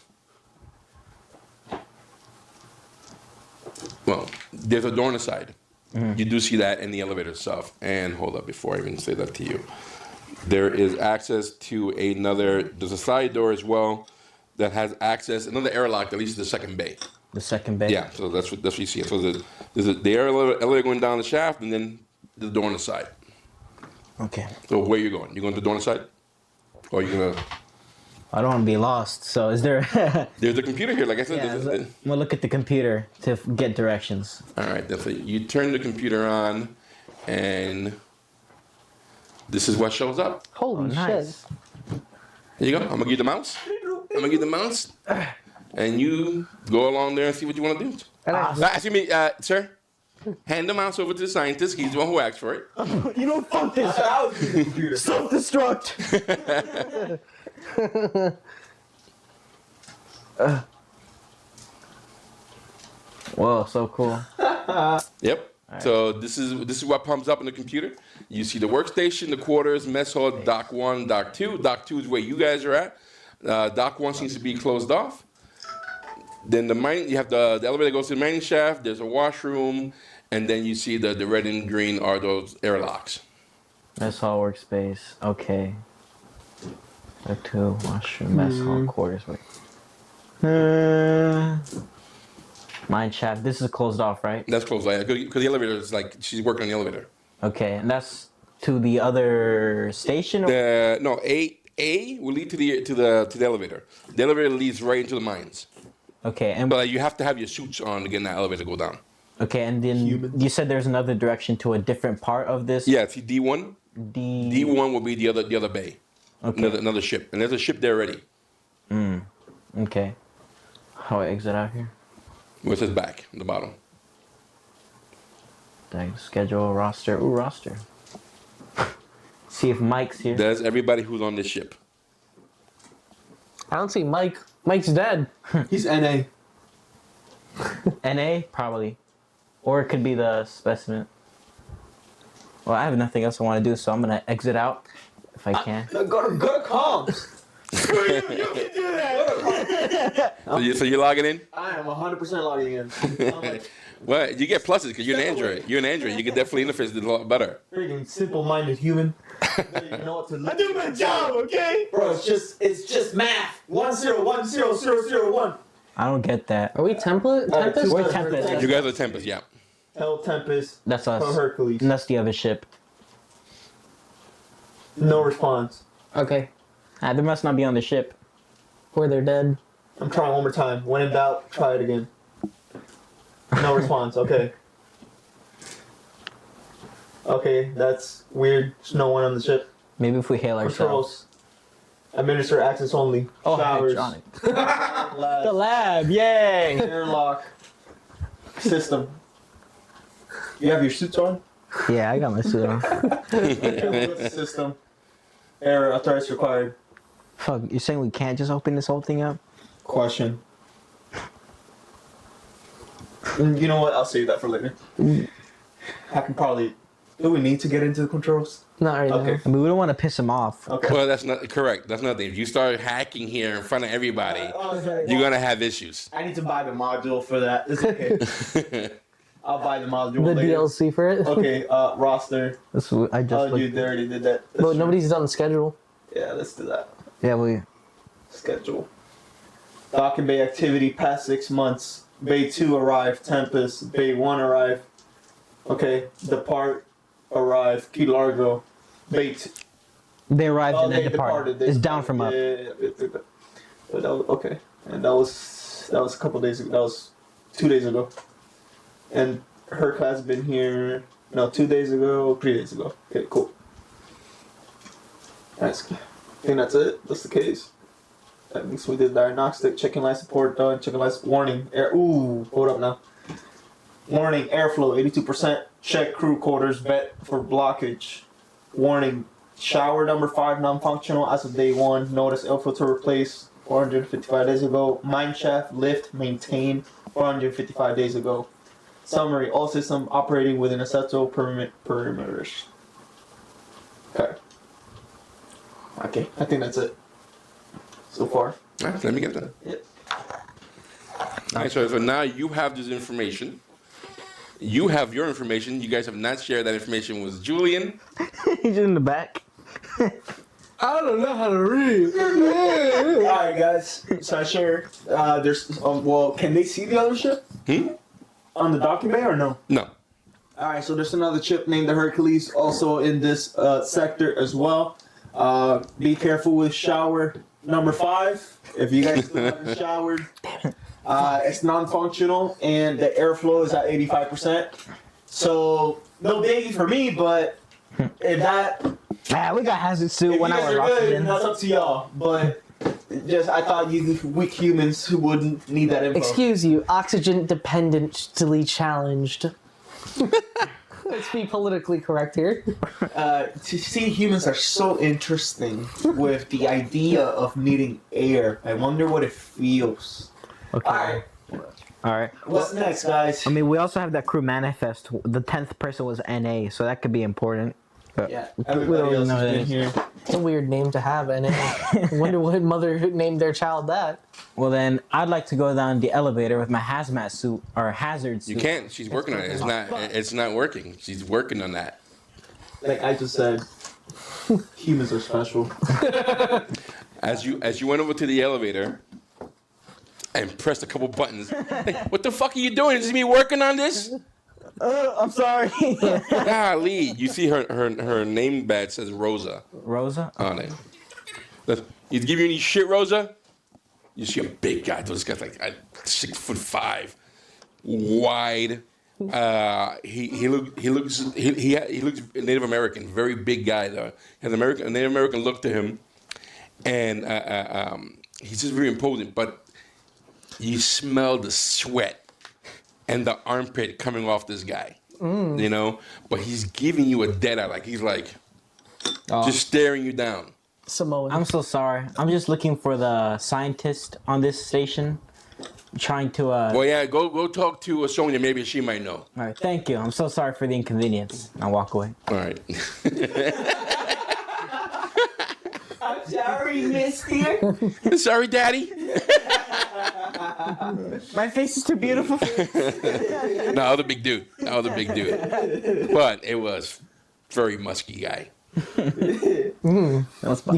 Well, there's a door on the side. You do see that in the elevator itself. And hold up, before I even say that to you, there is access to there's a side door as well that has access, another airlock that leads to the second bay. The second bay. Yeah, so that's what you see. So there's the elevator going down the shaft, and then the door on the side. Okay. So where you going? You going to the door on the side? Or are you gonna? I don't want to be lost. So is there? There's a computer here, like I said. Yeah, I'm gonna look at the computer to get directions. All right, so you turn the computer on, and this is what shows up. Holy nice. shit. Here you go. I'm gonna give you the mouse. And you go along there and see what you want to do. And I- Excuse me, sir. hand the mouse over to the scientist. He's the one who asked for it. You don't fuck this. I was using the computer. Self-destruct. Whoa, so cool. Yep. So this is what comes up on the computer. You see the workstation, the quarters, mess hall, dock 1, dock 2. Dock 2 is where you guys are at. Dock 1 seems to be closed off. Then you have the elevator goes to the mining shaft. There's a washroom, and then you see the red and green are those airlocks. Mess hall workspace. Okay. Back to washroom, mess hall, quarters. Wait. Mine shaft. This is closed off, right? That's closed, because the elevator is like she's working on the elevator. Okay, and that's to the other station. Or? No, A will lead to the elevator. The elevator leads right into the mines. Okay, and But you have to have your suits on to get in that elevator to go down. okay, and then you said there's another direction to a different part of this. Yeah, see D1. D1 will be the other bay. Okay. Another ship, and there's a ship there already. Okay. How do I exit out here? Where it says back at the bottom. Schedule roster. Ooh, roster. See if Mike's here. That's everybody who's on this ship. I don't see Mike. Mike's dead. He's NA. NA probably, or it could be the specimen. Well, I have nothing else I want to do, so I'm gonna exit out if I can. Go to comms. So you're logging in? I am 100% logging in. I'm like, Well, you get pluses because you're an Android. You're an Android. You can definitely interface it a lot better. freaking simple-minded human. You know what to look. I do my job, okay? Bro, it's just math. 1010001. I don't get that. Are we template? Tempest? We're Tempest. You guys are Tempest, yeah. Hell Tempest. That's us. From Hercules. And that's the other ship. No response. Okay. They must not be on the ship. Or they're dead. I'm trying one more time. When in doubt, try it again. No response. Okay. Okay, that's weird. There's no one on the ship. Maybe if we hail ourselves. Controls. Administer access only. Oh, Showers. hydronic. Lab. The lab, yay! Airlock. System. You have your suits on? Yeah, I got my suit on. System. Error. Authorities required. Fuck, you're saying we can't just open this whole thing up? Question. You know what? I'll save that for later. I can probably. Do we need to get into the controls? Not right Okay. now. I mean, we don't want to piss him off. Okay. Well, that's not correct. That's nothing. If you start hacking here in front of everybody, you're gonna have issues. I need to buy the module for that. It's okay. I'll buy the module The later. DLC for it. Okay, roster. That's what I just Oh, looked- you already did that. That's But true. nobody's done the schedule. Yeah, let's do that. Yeah, we. Schedule. Dock and Bay activity past 6 months. Bay 2 arrived. Tempest. Bay 1 arrived. Okay. Depart. Arrived. Key Largo. Bay 2. They arrived Oh, and they then departed. departed. It's down from up. Yeah. But that was, okay. And that was a couple days ago. That was 2 days ago. And Herc has been here. No, 2 days ago. 3 days ago. Okay, cool. Nice. I think that's it. That's the case. That means we did diagnostic, checking light support done, checking light warning. Hold up now. Warning, airflow 82%. Check crew quarters, vet for blockage. Warning, shower number 5 non-functional as of day 1. Notice air filter replaced 455 days ago. Mine shaft lift maintained 455 days ago. Summary, all system operating within acceptable perimeters. Okay, I think that's it. So far. All right, let me get that. Yep. All right, so now you have this information. You have your information. You guys have not shared that information with Julien. He's in the back. I don't know how to read. Alright guys, so I share, there's, well, can they see the other ship? On the docking bay or no? No. Alright, so there's another ship named the Hercules also in this sector as well. Be careful with shower number 5. If you guys still haven't showered, it's non-functional and the airflow is at 85%. So, no biggie for me, but if that... Man, we got hazard suit If when you I guys was are good, oxygen. that's up to y'all. But I thought you weak humans who wouldn't need that info. Excuse you, oxygen dependently challenged. Let's be politically correct here. To see humans are so interesting with the idea of needing air. I wonder what it feels. Okay. Alright, All right. what's next, guys? I mean, we also have that crew manifest. The 10th person was NA, so that could be important. But Yeah, we everybody don't else know has that been is. here. It's a weird name to have, and I wonder what mother named their child that. Well, then I'd like to go down the elevator with my hazmat suit or hazard suit. You can't. She's working on it. It's not working. She's working on that. Like I just said, humans are special. As you went over to the elevator and pressed a couple buttons. Hey, what the fuck are you doing? Is me working on this? I'm sorry. Golly, you see her name badge says Rosa Rosa? on it. You give you any shit, Rosa? You see a big guy. This guy's like 6'5", wide. He looks Native American, very big guy though. Has a Native American look to him, and he's just very imposing. But you smell the sweat and the armpit coming off this guy, you know. But he's giving you a dead eye, like he's like just staring you down. Samoan. I'm so sorry. I'm just looking for the scientist on this station. Trying to Well, yeah, go talk to Sonia. Maybe she might know. All right, thank you. I'm so sorry for the inconvenience. I'll walk away. All right. I'm sorry, mister. Sorry, Daddy. My face is too beautiful. No, I was a big dude. But it was very musky guy. You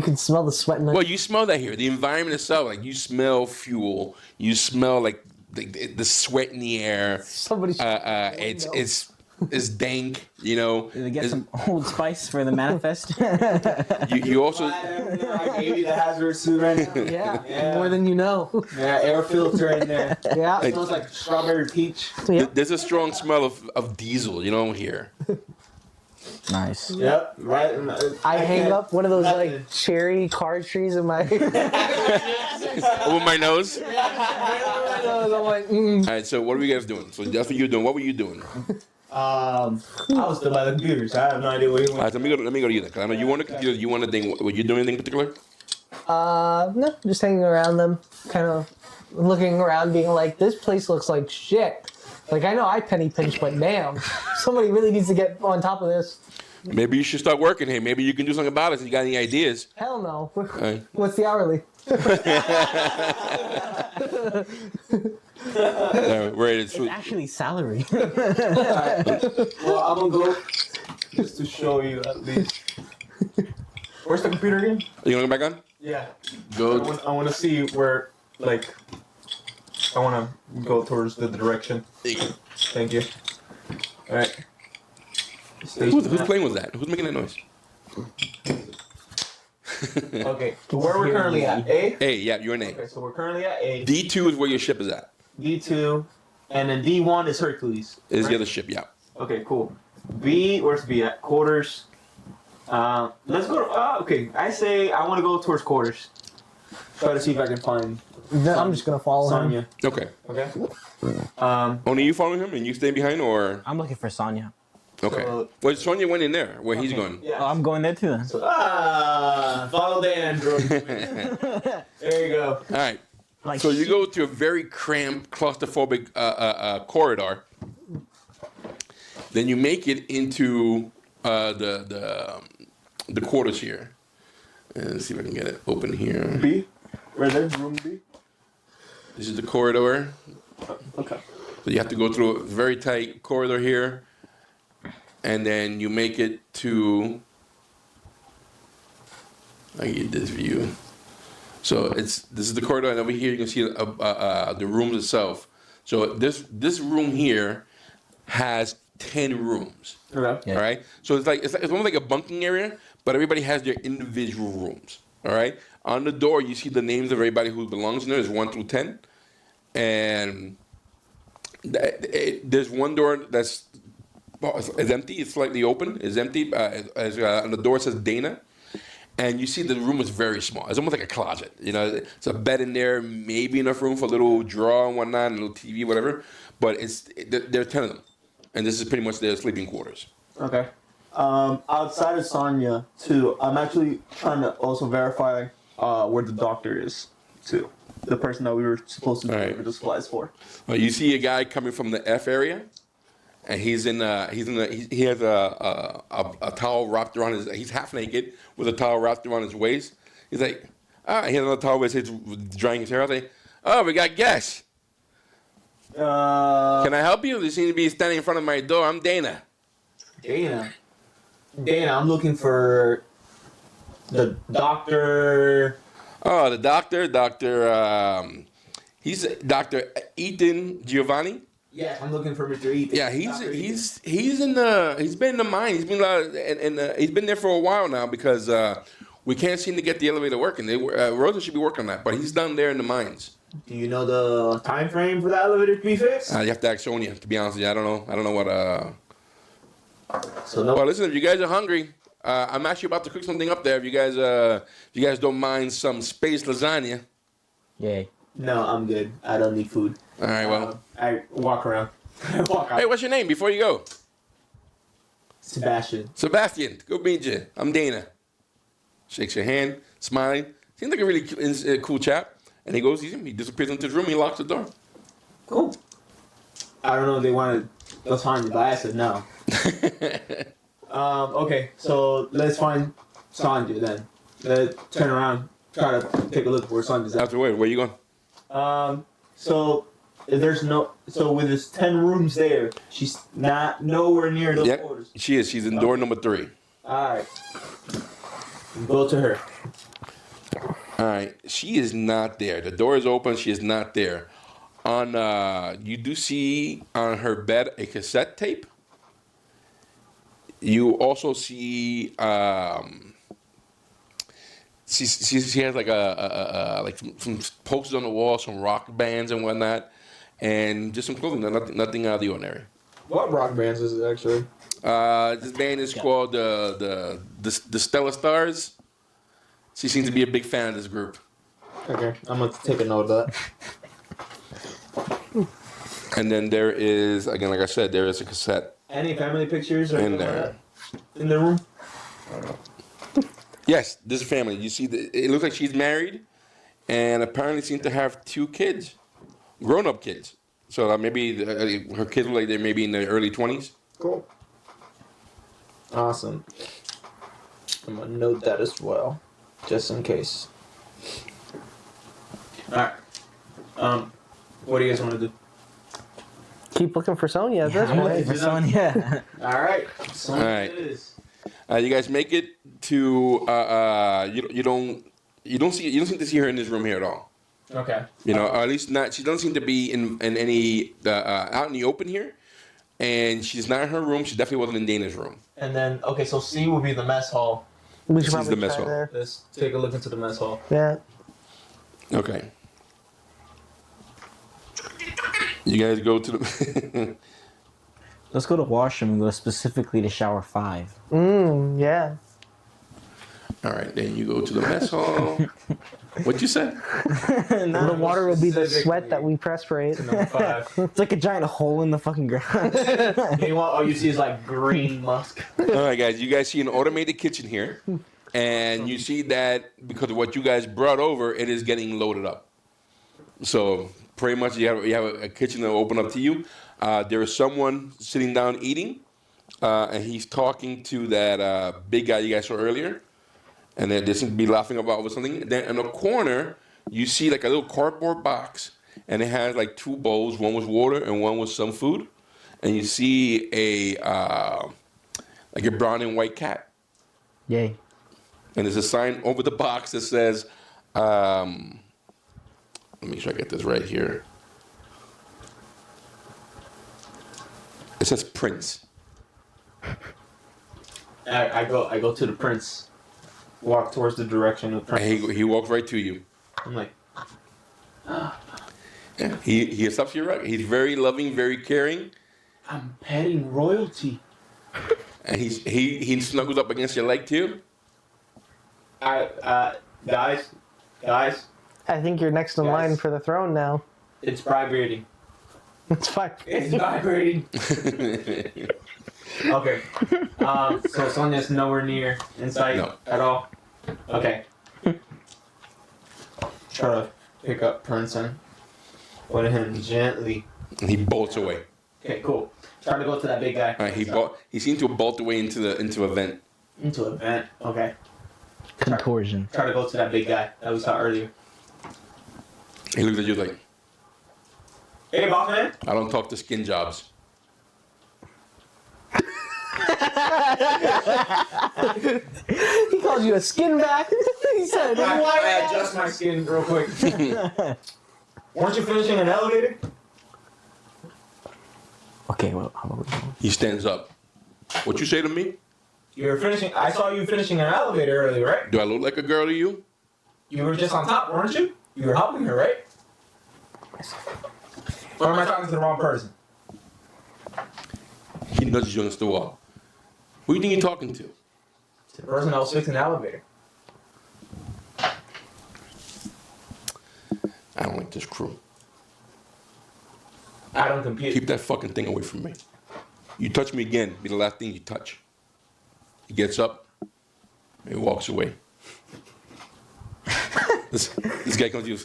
can smell the sweat in the Well, you smell that here. The environment itself, like you smell fuel. You smell like the sweat in the air. Somebody. It's dank. You know. Did they get some Old Spice for the manifest? You also. I gave you the hazard suit right now. Yeah, more than you know. Yeah, air filter in there. Yeah. It smells like strawberry peach. There's a strong smell of diesel. You know here. Nice. Yep, right. I hang up one of those like cherry card trees in my. Over my nose. I'm like, All right. So what are you guys doing? So that's what you're doing. What were you doing? I was still by the computers. I have no idea what he All right. So let me go to you then. 'Cause I know you want to computer. You want to think. Were you doing anything in particular? no, just hanging around them, kind of looking around, being like, this place looks like shit. Like, I know I penny pinch, but damn, somebody really needs to get on top of this. Maybe you should start working here. Maybe you can do something about it. If you got any ideas? Hell no. Right. What's the hourly? Right. It's actually salary. Well, I'm gonna go just to show you at least. Where's the computer again? You want to go back on? Yeah. Go. I want to see where, like, I want to go towards the direction. Thank you. All right. Who's playing with that? Who's making that noise? Okay. So where we're currently at? A. A. Yeah, you're an A. Okay. So we're currently at A. D2 is where your ship is at. D2, and then D1 is Hercules. Is right? the other ship? Yeah. Okay, cool. B, where's B at? Quarters. Let's go to, okay, I say I want to go towards quarters. Try to see if I can find I'm just gonna follow him. Sonya. Okay. Okay. Only you following him and you stay behind, or I'm looking for Sonya. okay? So- Well, Sonya went in there where he's going. Yeah. Oh, I'm going there too then. Follow the android. There you go. All right. Like, So you go to a very cramped, claustrophobic corridor. Then you make it into the quarters here. And let's see if I can get it open here. B? Right there, room B? This is the corridor. Okay. So you have to go through a very tight corridor here. And then you make it to, I get this view. So this is the corridor, and over here you can see the rooms itself. So this room here has 10 rooms. Okay. All right. So it's almost like a bunking area, but everybody has their individual rooms. All right. On the door, you see the names of everybody who belongs in there. There's 1 through 10, and there's one door that's empty. It's slightly open. It's empty. On the door it says Dana. And you see the room is very small. It's almost like a closet. You know, it's a bed in there, maybe enough room for a little drawer and whatnot, a little TV, whatever. But there are 10 of them. and this is pretty much their sleeping quarters. Okay. Outside of Sonya, too, I'm actually trying to also verify where the doctor is, too. The person that we were supposed to deliver the supplies for. You see a guy coming from the F area, and he has a towel wrapped around his. He's half naked with a towel wrapped around his waist. He's like, he has another towel with his drying his hair. I was like, oh, we got guests. Can I help you? You seem to be standing in front of my door. I'm Dana. Dana, I'm looking for the doctor. Oh, the doctor, he's Dr. Ethan Giovanni. Yeah, I'm looking for Mr. Ethan. Yeah, he's been in the mine. He's been he's been there for a while now because we can't seem to get the elevator working. Rosa should be working on that, but he's down there in the mines. Do you know the time frame for the elevator to be fixed? You have to ask Sonia. To be honest with you, I don't know what. So no. Well, listen, if you guys are hungry, I'm actually about to cook something up there. If you guys don't mind some space lasagna. Yay. No, I'm good. I don't need food. All right, well. I walk around. Walk out. Hey, what's your name before you go? Sebastian. Sebastian. Good meet you. I'm Dana. Shakes your hand, smiling. Seems like a really cool chap. And he goes, he disappears into his room. He locks the door. Cool. I don't know if they wanted lasagna, but I said no. Okay, so let's find Sandra then. Let's turn around, try to take a look where Sandra's at. After where are you going? So with his 10 rooms there, she's not nowhere near those quarters. She is. She's in door number 3. Alright. Go to her. All right. She is not there. The door is open. She is not there. You do see on her bed a cassette tape. You also see she has like some posters on the wall, some rock bands and whatnot, and just some clothing. Nothing out of the ordinary. What rock bands is it actually? This band is called the Stellar Stars. She seems to be a big fan of this group. Okay, I'm gonna take a note of that. And then there is, again, like I said, there is a cassette. Any family pictures or in there? In the room? Yes, this is family. You see, it looks like she's married, and apparently seems to have 2 kids, grown-up kids. So maybe her kids were like they're maybe in their early 20s. Cool. Awesome. I'm gonna note that as well, just in case. All right. What do you guys want to do? Keep looking for Sonya at this I'm looking point. for Sonya. All right. All right. You guys make it to you don't seem to see her in this room here at all. Okay. Or at least not. She doesn't seem to be in any out in the open here, and she's not in her room. She definitely wasn't in Dana's room. And then so C will be the mess hall. We This should is probably the mess try hall. there. Let's take a look into the mess hall. Yeah. Okay. You guys go to the. Let's go to washroom and go specifically to shower 5. Yeah. All right, then you go to the mess hall. What'd you say? The water will be the sweat that we perspirate. Number 5. It's like a giant hole in the fucking ground. All you see is like green musk. All right, guys. You guys see an automated kitchen here, and you see that because of what you guys brought over, it is getting loaded up. So pretty much, you have a kitchen that will open up to you. There is someone sitting down eating, and he's talking to that big guy you guys saw earlier, and they seem to be laughing about something. Then in the corner, you see like a little cardboard box, and it has like 2 bowls. One was water, and one was some food. And you see a brown and white cat. Yay. And there's a sign over the box that says, let me make sure I get this right here. It says Prince. I go to the prince. Walk towards the direction of the prince. And he walks right to you. I'm like, Yeah, he stops you right. He's very loving, very caring. I'm petting royalty. And he snuggles up against your leg too. Guys, I think you're next in Yes. line for the throne now. it's bribe rating. It's fine. It's vibrating. Okay. So Sonia's nowhere near in sight No. at all. Okay. Try to pick up Princeton. Put him gently. And he bolts away. Okay, cool. Try to go to that big guy. All right, he seemed to bolt away into a vent. Into a vent. Okay. Contortion. Try to go to that big guy that we saw earlier. He looked at you like, Hey, boss man. I don't talk to skin jobs. He calls you a skin back. He said, I adjust my skin real quick. Weren't you finishing an elevator? Okay, well, how about we go? He stands up. What you say to me? You were finishing. I saw you finishing an elevator earlier, right? Do I look like a girl to you? You were just on top, weren't you? You were helping her, right? Or am I talking to the wrong person? He nudges you against the wall. Who do you think you're talking to? To the person that was fixing the elevator. I don't like this crew. I don't compute. Keep that fucking thing away from me. You touch me again, be the last thing you touch. He gets up, and he walks away. this guy comes to you,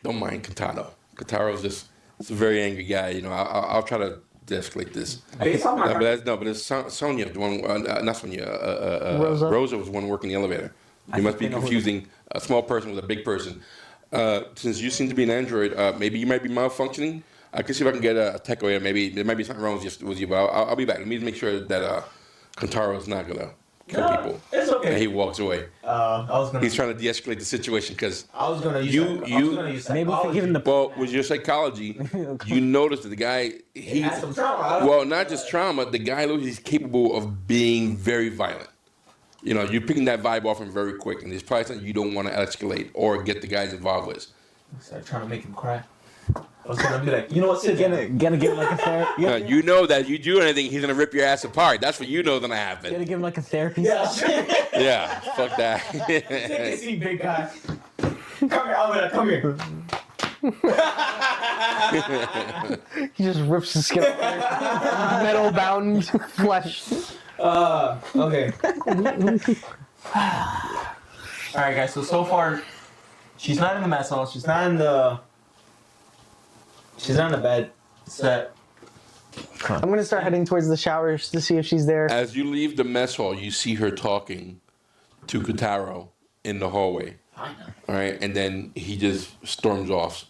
don't mind Kataro. Kataro's just, it's a very angry guy, you know. I'll try to de-escalate this. Based on my But it's Sonia, the one, not Sonia, Rosa. Rosa was the one working the elevator. You must be confusing a small person with a big person. Since you seem to be an android, maybe you might be malfunctioning. I can see if I can get a tech away. Maybe there might be something wrong with you, but I'll be back. Let me make sure that Kentaro's not gonna kill people. It's okay. And he walks away. I was gonna. He's trying to de-escalate the situation because I was gonna use. you- I was gonna use Maybe if we give him the well, with your psychology, you notice that the guy He had some trauma. well, not just trauma. The guy looks he's capable of being very violent. You know, you're picking that vibe off him very quick, and there's probably something you don't want to escalate or get the guys involved with. Started trying to make him cry. I was gonna be like, you know what, sit down. Gonna give him like a therapy. You know that you do anything, he's gonna rip your ass apart. That's what you know is gonna Gonna happen. give him like a therapy. Yeah. Yeah, fuck that. Take a seat, big guy. Come here, Alvin, come here. he just rips the skin off. Metal bound flesh. Okay. Alright, guys, so far, she's not in the mess hall, she's not in the bed set. I'm gonna start heading towards the showers to see if she's there. As you leave the mess hall, you see her talking to Kotaro in the hallway. All right, and then he just storms off,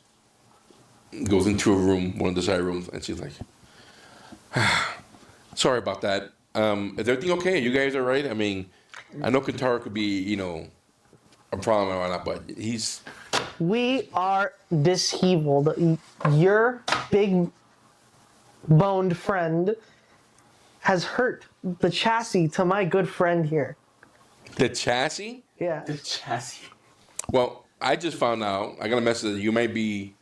goes into a room, one of the side rooms, and she's like, "Sorry about that. Is everything okay? You guys all right? I mean, I know Kotaro could be, you know, a problem or not, but he's." We are disabled. Your big boned friend has hurt the chassis to my good friend here. The chassis? Yeah. The chassis. Well, I just found out. I got a message that you might be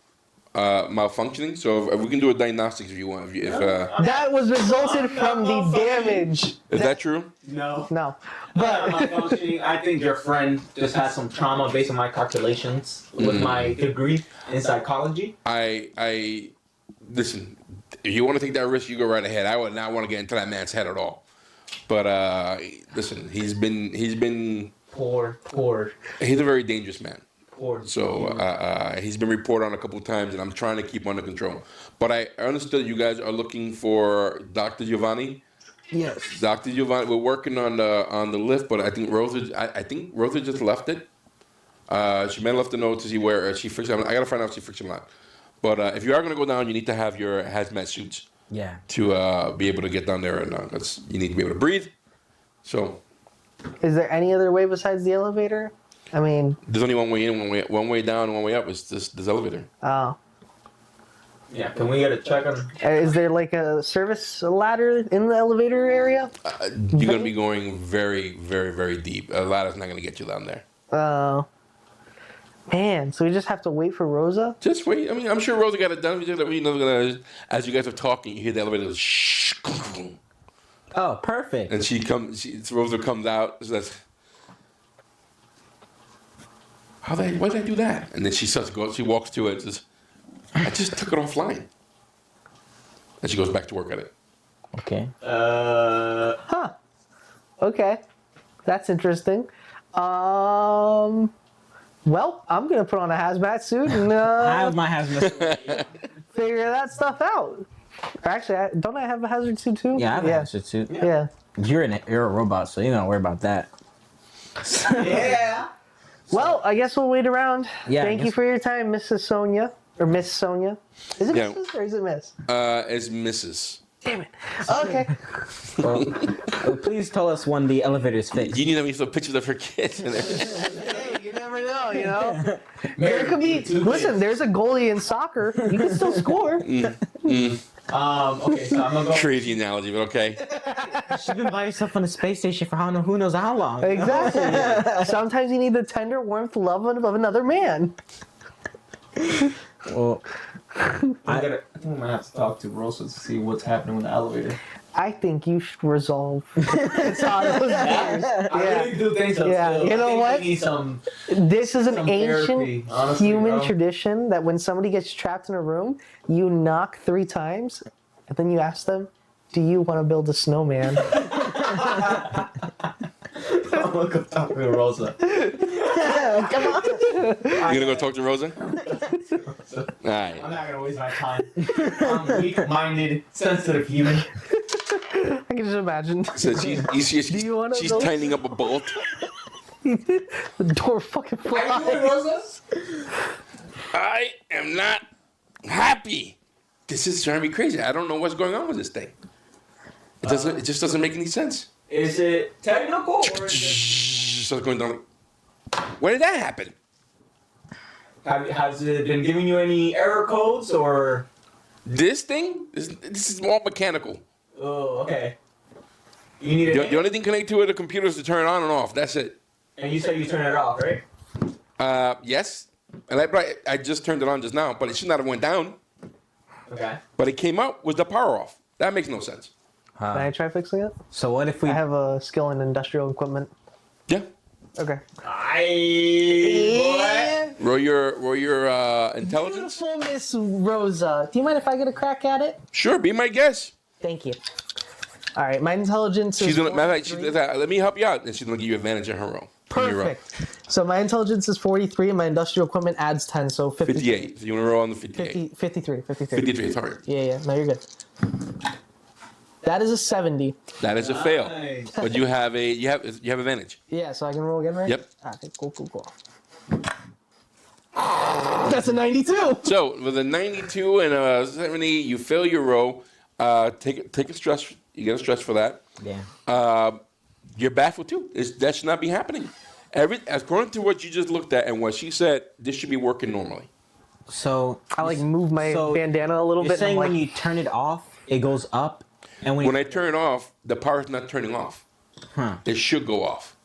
malfunctioning. So if we can do a diagnostics if you want. That was resulted from the damage. Is that true? No. No. But I think your friend just has some trauma based on my calculations with my degree in psychology. I listen. If you want to take that risk, you go right ahead. I would not want to get into that man's head at all. But listen, he's been Poor. he's a very dangerous man. Poor. So he's been reported on a couple of times, and I'm trying to keep him under control. But I understood you guys are looking for Dr. Giovanni. Yes. Dr. Giovanni, we're working on the lift, but I think Rosa just left it. She may have left a note to see where she fixed it. I gotta find out if she fixed it or not. But if you are gonna go down, you need to have your hazmat suits Yeah. to be able to get down there, and you need to be able to breathe. So Is there any other way besides the elevator? I mean, there's only one way in, one way down, and one way up. It's this elevator. oh. Yeah, can we get a check on? Is there like a service ladder in the elevator area? You're gonna be going very, very, very deep. A ladder's not gonna get you down there. Oh. Man, so we just have to wait for Rosa? Just wait. I mean, I'm sure Rosa got it done. As you guys are talking, you hear the elevator goes shh, Oh, perfect. and Rosa comes out. Says, why did I do that? And then she walks to it. Says, I just took it offline. and she goes back to work at it. Okay. Okay, that's interesting. Well, I'm gonna put on a hazmat suit and I have my hazmat suit. figure that stuff out. Actually, don't I have a hazard suit too? Yeah, I have a hazmat suit. Yeah. You're a robot, so you don't worry about that. Yeah. Well, I guess we'll wait around. Yeah, I Thank you guess- for your time, Mrs. Sonia. Or Miss Sonia. Is it Yeah. Mrs. or is it Miss? It's Mrs. Damn it. Okay. Well, please tell us when the elevator is fixed. You need to make some pictures of her kids in there. Hey, you never know, you know? There could be. Listen, there's a goalie in soccer. You can still score. Okay, so I'm gonna go. Crazy analogy, but okay. She's been by herself on the space station for who knows how long. Exactly. Sometimes you need the tender warmth, love of another man. Well, I think I'm gonna have to talk to Rosa to see what's happening with the elevator. I think you should resolve. It's how those years. I really do think so. Yeah, Still. you know I think what? we need some. This is an Some ancient therapy, honestly, human bro. tradition that when somebody gets trapped in a room, you knock 3 times, and then you ask them, "Do you want to build a snowman?" I'm gonna go talk to Rosa. You gonna go talk to Rosa? All right. I'm not gonna waste my time. I'm a weak-minded, sensitive human. I can just imagine So she's Do you wanna she's go? tightening up a bolt. the door fucking flies. Rosa? I am not happy. This is driving me crazy. I don't know what's going on with this thing. It doesn't. It just doesn't make any sense. Is it technical or is So it's going down. When did that happen? it, has it been giving you any error codes or? This thing? This is all mechanical. Oh, okay. You need it. The only thing connected to it, the computer, is to turn it on and off. That's it. And you said you turn it off, right? Yes. And I just turned it on just now, but it should not have went down. Okay. But it came up with the power off. That makes no sense. Can I try fixing it? so what if we? I have a skill in industrial equipment. Yeah. Okay. Roll your intelligence. Beautiful Miss Rosa. Do you mind if I get a crack at it? Sure, be my guest. Thank you. All right, my intelligence is She's gonna. Matter of fact, 43. let me help you out, and she's gonna give you advantage in her roll. In your roll. Perfect. So my intelligence is 43, and my industrial equipment adds 10, so 50, 58. So you want to roll on the 58. 53. 53. Sorry. Yeah. No, you're good. That is a 70. That is a fail. Nice. But you have advantage. Yeah, so I can roll again, right? Yep. Okay, cool. That's a 92. So with a 92 and a 70, you fail your roll. Take a stress. You get a stress for that. Yeah. You're baffled too. That should not be happening. According to what you just looked at and what she said, this should be working normally. So I like move my so bandana a little you're bit. saying and I'm when like, you turn it off, it goes up, and when When I turn it off, the power's not turning off. Huh. It should go off.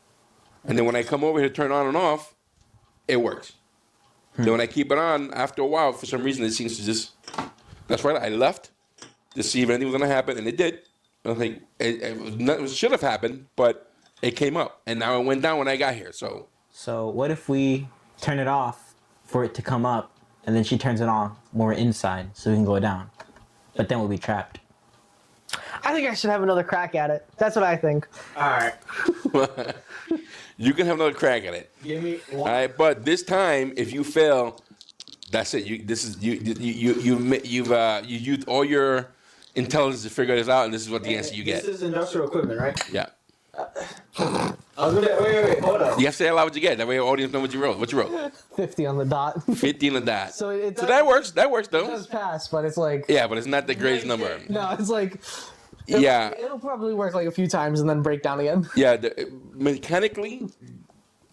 And then when I come over here to turn it on and off, it works. Then when I keep it on, after a while, for some reason, it seems to just... That's right, I left to see if anything was going to happen, and it did. I think it should have happened, but it came up. And now it went down when I got here, so... So what if we turn it off for it to come up, and then she turns it on when we're inside, so we can go down, but then we'll be trapped. I think I should have another crack at it. That's what I think. All right. You can have another crack at it. Give me All one. right, but this time, if you fail, that's it. You've used all your intelligence to figure this out, and this is what the answer you get. This is industrial equipment, right? Yeah. I was gonna, wait, hold up. You have to say out loud what you get. That way, the audience know what you wrote. What you wrote? 50 on the dot. 15 of that. So it So that works. That works though. does pass, but it's like... Yeah, but it's not the greatest number. No, it's like... Yeah, It'll probably work like a few times and then break down again. yeah. Mechanically,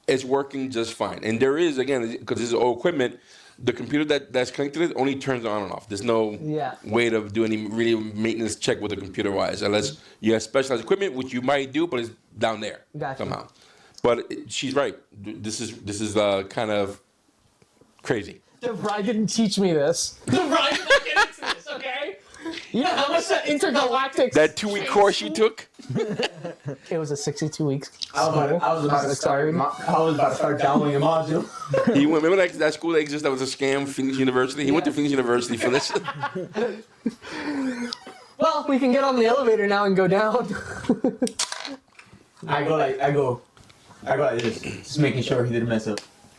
it's working just fine. And there is, again, because this is old equipment, the computer that's connected to it only turns on and off. There's no Yeah. way to do any really maintenance check with the computer wise, unless you have specialized equipment, which you might do, but it's down there Gotcha. somehow. But she's right. This is kind of crazy. Brian didn't teach me this. Brian didn't get into this, okay? You know how much that intergalactic... That 2-week course you took. It was a 62 weeks. I was about to start downloading a module. He went. Remember that school that existed that was a scam, Phoenix University. He went to Phoenix University for this. Well, we can get on the elevator now and go down. I go like this, just making sure he didn't mess up.